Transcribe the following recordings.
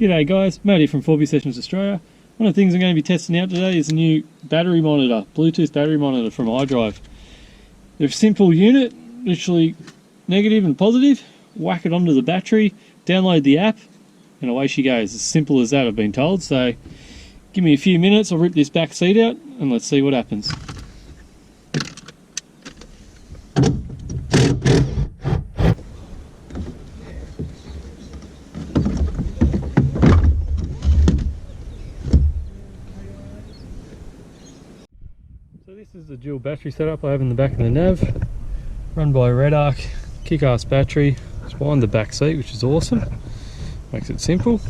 G'day guys, Matt here from F.S.A Australia. One of the things I'm going to be testing out today is a new battery monitor, Bluetooth battery monitor from Idrive. They're a simple unit, literally negative and positive. Whack it onto the battery, download the app, and away she goes. As simple as that, I've been told. So give me a few minutes, I'll rip this back seat out and let's see what happens. So this is the dual battery setup I have in the back of the nav, run by Red Arc, kick-ass battery. It's behind the back seat, which is awesome, makes it simple.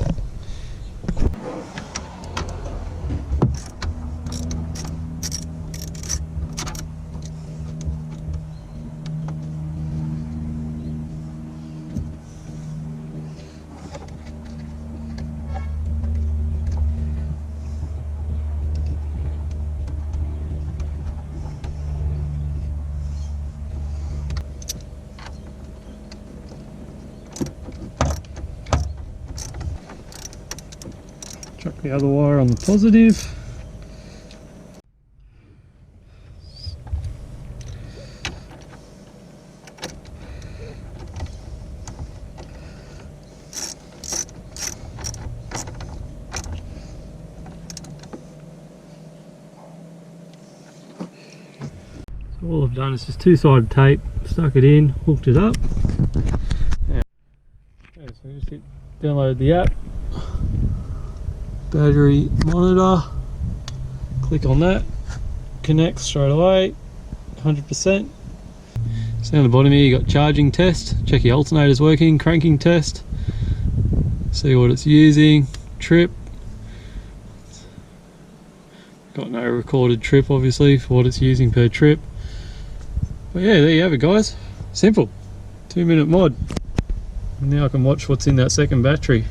Chuck the other wire on the positive. So all I've done is just two-sided tape, stuck it in, hooked it up. Okay, so just hit download the app. Battery monitor, click on that, connects straight away, 100%. So down the bottom here you got charging test, check your alternator's working, cranking test, see what it's using, trip. Got no recorded trip obviously for what it's using per trip. But yeah, there you have it guys, simple, 2-minute mod. And now I can watch what's in that second battery.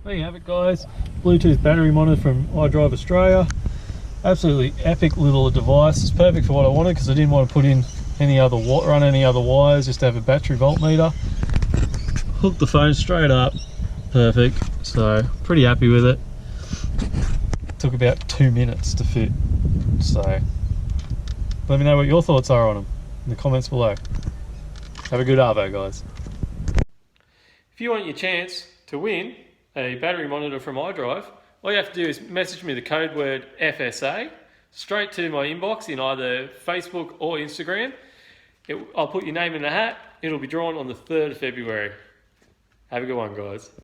There you have it guys, Bluetooth battery monitor from Idrive Australia. Absolutely epic little device. It's perfect for what I wanted because I didn't want to put in run any other wires, just to have a battery voltmeter. Hook the phone straight up, perfect. So pretty happy with it. Took about 2 minutes to fit. So let me know what your thoughts are on them in the comments below. Have a good arvo guys. If you want your chance to win a battery monitor from Idrive, all you have to do is message me the code word F.S.A straight to my inbox in either Facebook or Instagram. I'll put your name in the hat. It'll be drawn on the 3rd of February. Have a good one guys.